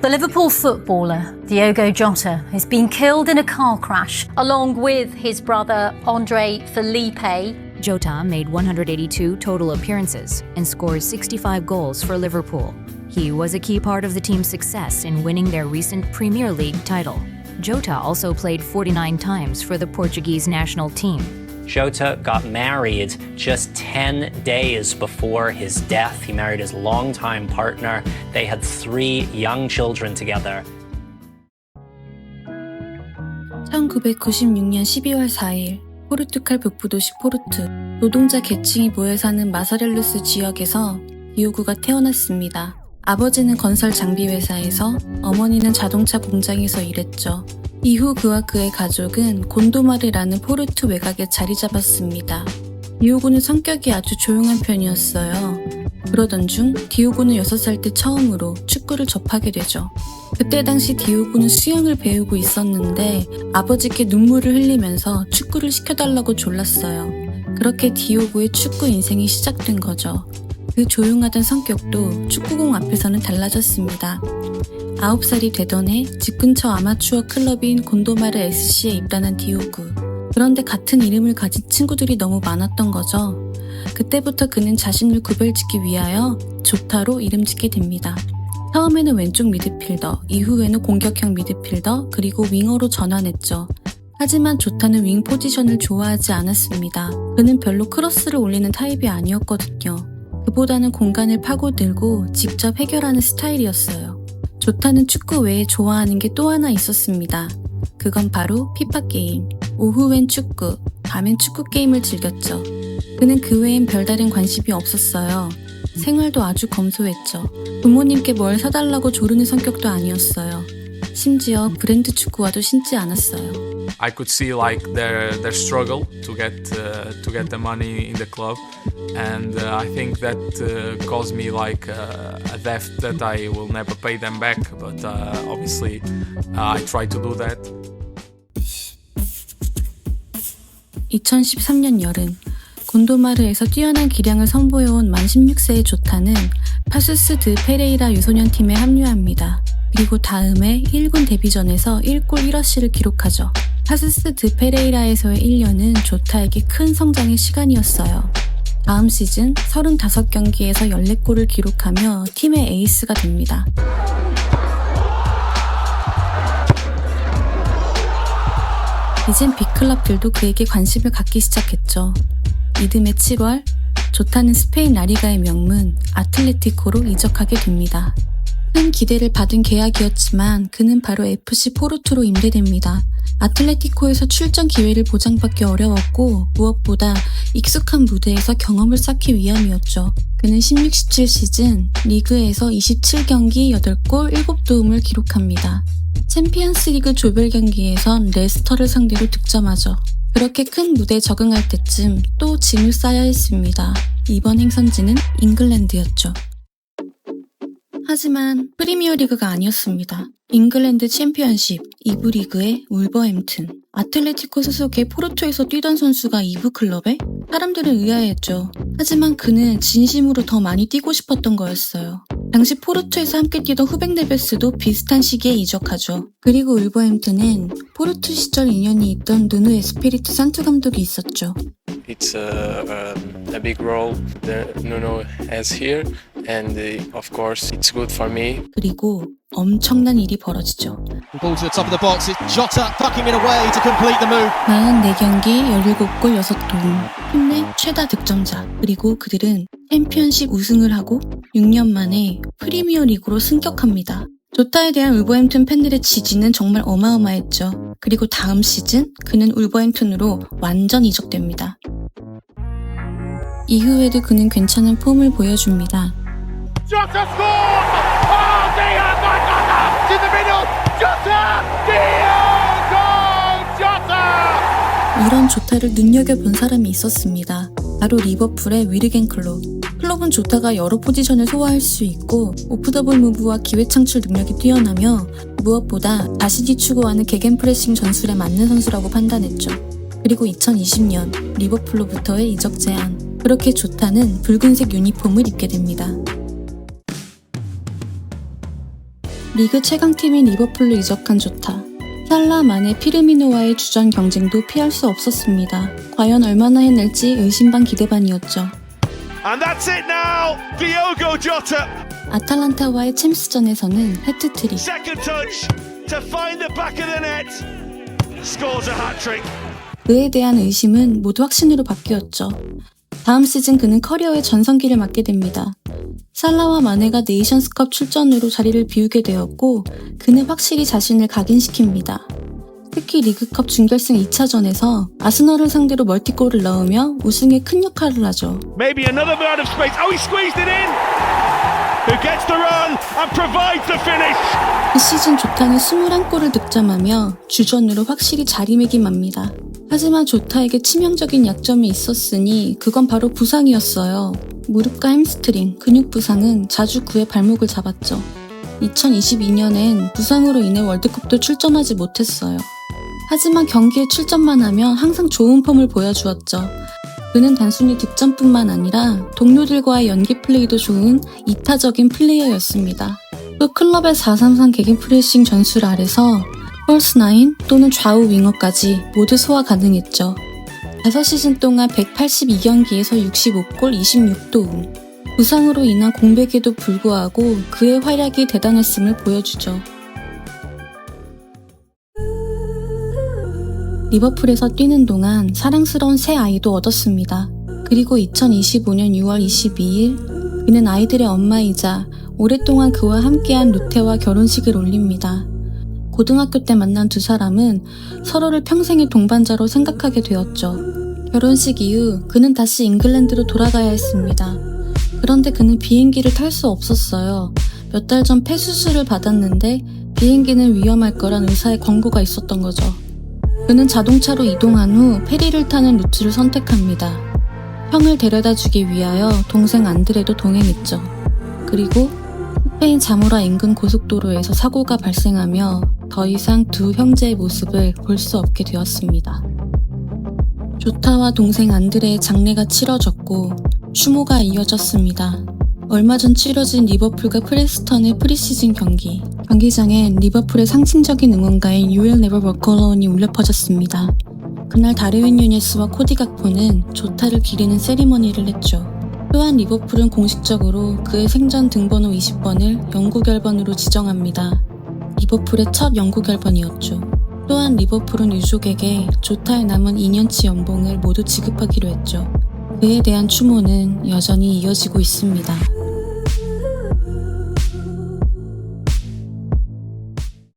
The Liverpool footballer Diogo Jota has been killed in a car crash along with his brother Andre Felipe. Jota made 182 total appearances and scored 65 goals for Liverpool. He was a key part of the team's success in winning their recent Premier League title. Jota also played 49 times for the Portuguese national team. Jota got married just 10 days before his death. He married his longtime partner. They had 3 young children together. 1996년 12월 4일 포르투갈 북부도시 포르투 노동자 계층이 모여 사는 마사렐루스 지역에서 디오구가 태어났습니다. 아버지는 건설 장비 회사에서, 어머니는 자동차 공장에서 일했죠. 이후 그와 그의 가족은 곤도마르라는 포르투 외곽에 자리 잡았습니다. 디오구는 성격이 아주 조용한 편이었어요. 그러던 중 디오구는 6살 때 처음으로 축구를 접하게 되죠. 그때 당시 디오구는 수영을 배우고 있었는데 아버지께 눈물을 흘리면서 축구를 시켜달라고 졸랐어요. 그렇게 디오구의 축구 인생이 시작된 거죠. 그 조용하던 성격도 축구공 앞에서는 달라졌습니다. 9살이 되던 해 집 근처 아마추어 클럽인 곤도마르 SC에 입단한 디오구. 그런데 같은 이름을 가진 친구들이 너무 많았던 거죠. 그때부터 그는 자신을 구별짓기 위하여 조타로 이름 짓게 됩니다. 처음에는 왼쪽 미드필더, 이후에는 공격형 미드필더, 그리고 윙어로 전환했죠. 하지만 조타는 윙 포지션을 좋아하지 않았습니다. 그는 별로 크로스를 올리는 타입이 아니었거든요. 그보다는 공간을 파고들고 직접 해결하는 스타일이었어요. 조타는 축구 외에 좋아하는 게 또 하나 있었습니다. 그건 바로 피파 게임. 오후엔 축구, 밤엔 축구 게임을 즐겼죠. 그는 그 외엔 별다른 관심이 없었어요. 생활도 아주 검소했죠. 부모님께 뭘 사달라고 조르는 성격도 아니었어요. 심지어 브랜드 축구화도 신지 않았어요. I could see like their struggle to get the money in the club, and I think that caused me like a debt that I will never pay them back. But obviously, I try to do that. 2013년 여름, 곤도마르에서 뛰어난 기량을 선보여온 만 16세의 조타는 파수스 드 페레이라 유소년 팀에 합류합니다. 그리고 다음해 1군 데뷔전에서 1골 1어시를 기록하죠. 파수스 드 페레이라에서의 1년은 조타에게 큰 성장의 시간이었어요. 다음 시즌 35경기에서 14골을 기록하며 팀의 에이스가 됩니다. 이젠 빅클럽들도 그에게 관심을 갖기 시작했죠. 이듬해 7월, 조타는 스페인 라리가의 명문 아틀레티코로 이적하게 됩니다. 큰 기대를 받은 계약이었지만 그는 바로 FC 포르투로 임대됩니다. 아틀레티코에서 출전 기회를 보장받기 어려웠고 무엇보다 익숙한 무대에서 경험을 쌓기 위함이었죠. 그는 16-17 시즌 리그에서 27경기 8골 7도움을 기록합니다. 챔피언스 리그 조별 경기에선 레스터를 상대로 득점하죠. 그렇게 큰 무대에 적응할 때쯤 또 짐을 싸야 했습니다. 이번 행선지는 잉글랜드였죠. 하지만 프리미어리그가 아니었습니다. 잉글랜드 챔피언십 2부 리그의 울버햄튼. 아틀레티코 소속의 포르투에서 뛰던 선수가 2부 클럽에? 사람들은 의아했죠. 하지만 그는 진심으로 더 많이 뛰고 싶었던 거였어요. 당시 포르투에서 함께 뛰던 후백 네베스도 비슷한 시기에 이적하죠. 그리고 울버햄튼은 포르투 시절 인연이 있던 누누 에스피리투 산투 감독이 있었죠. It's a big role that Nuno has here, and of course it's good for me. 그리고 엄청난 일이 벌어지죠. Ball to the top of the box. It's Jota tucking it away to complete the move. 44경기 17골 6도움, 팀 내 최다 득점자. 그리고 그들은 챔피언십 우승을 하고 6년 만에 프리미어 리그로 승격합니다. 조타에 대한 울버햄튼 팬들의 지지는 정말 어마어마했죠. 그리고 다음 시즌 그는 울버햄튼으로 완전 이적됩니다. 이후에도 그는 괜찮은 폼을 보여줍니다. Jota scores! Oh, Diogo Jota! To the middle! Jota! Diogo Jota! 이런 조타를 눈여겨본 사람이 있었습니다. 바로 리버풀의 위르겐 클롭. 클롭은 조타가 여러 포지션을 소화할 수 있고 오프더볼 무브와 기회 창출 능력이 뛰어나며 무엇보다 자신이 추구하는 게겐프레싱 전술에 맞는 선수라고 판단했죠. 그리고 2020년 리버풀로부터의 이적 제안. 그렇게 조타는 붉은색 유니폼을 입게 됩니다. 리그 최강팀인 리버풀로 이적한 조타. 살라, 마네, 피르미노와의 주전 경쟁도 피할 수 없었습니다. 과연 얼마나 해낼지 의심반 기대반이었죠. And that's it now. Diogo Jota. 아탈란타와의 챔스전에서는 해트트릭. Second touch to find the back of the net. Scores a hat-trick. 그에 대한 의심은 모두 확신으로 바뀌었죠. 다음 시즌 그는 커리어의 전성기를 맞게 됩니다. 살라와 마네가 네이션스컵 출전으로 자리를 비우게 되었고 그는 확실히 자신을 각인시킵니다. 특히 리그컵 준결승 2차전에서 아스널을 상대로 멀티골을 넣으며 우승에 큰 역할을 하죠. Maybe another man of space. Oh, he squeezed it in. Who gets the run and provides the finish. 그 시즌 조타는 21골을 득점하며 주전으로 확실히 자리매김합니다. 하지만 조타에게 치명적인 약점이 있었으니 그건 바로 부상이었어요. 무릎과 햄스트링, 근육 부상은 자주 그의 발목을 잡았죠. 2022년엔 부상으로 인해 월드컵도 출전하지 못했어요. 하지만 경기에 출전만 하면 항상 좋은 폼을 보여주었죠. 그는 단순히 득점뿐만 아니라 동료들과의 연기 플레이도 좋은 이타적인 플레이어였습니다. 또 클럽의 4-3-3 개긴 프레싱 전술 아래서 펄스 9 또는 좌우 윙어까지 모두 소화 가능했죠. 5시즌 동안 182경기에서 65골 26도움. 부상으로 인한 공백에도 불구하고 그의 활약이 대단했음을 보여주죠. 리버풀에서 뛰는 동안 사랑스러운 새 아이도 얻었습니다. 그리고 2025년 6월 22일 그는 아이들의 엄마이자 오랫동안 그와 함께한 루테와 결혼식을 올립니다. 고등학교 때 만난 두 사람은 서로를 평생의 동반자로 생각하게 되었죠. 결혼식 이후 그는 다시 잉글랜드로 돌아가야 했습니다. 그런데 그는 비행기를 탈 수 없었어요. 몇 달 전 폐수술을 받았는데 비행기는 위험할 거란 의사의 권고가 있었던 거죠. 그는 자동차로 이동한 후 페리를 타는 루트를 선택합니다. 형을 데려다 주기 위하여 동생 안드레도 동행했죠. 그리고 스페인 자모라 인근 고속도로에서 사고가 발생하며 더 이상 두 형제의 모습을 볼 수 없게 되었습니다. 조타와 동생 안드레의 장례가 치러졌고 추모가 이어졌습니다. 얼마 전 치러진 리버풀과 프레스턴의 프리시즌 경기. 경기장엔 리버풀의 상징적인 응원가인 You Will Never Walk Alone이 울려 퍼졌습니다. 그날 다르윈 누네스와 코디 각포는 조타를 기리는 세리머니를 했죠. 또한 리버풀은 공식적으로 그의 생전 등번호 20번을 영구 결번으로 지정합니다. 리버풀의 첫 영구 결번이었죠. 또한 리버풀은 유족에게 조타의 남은 2년치 연봉을 모두 지급하기로 했죠. 그에 대한 추모는 여전히 이어지고 있습니다.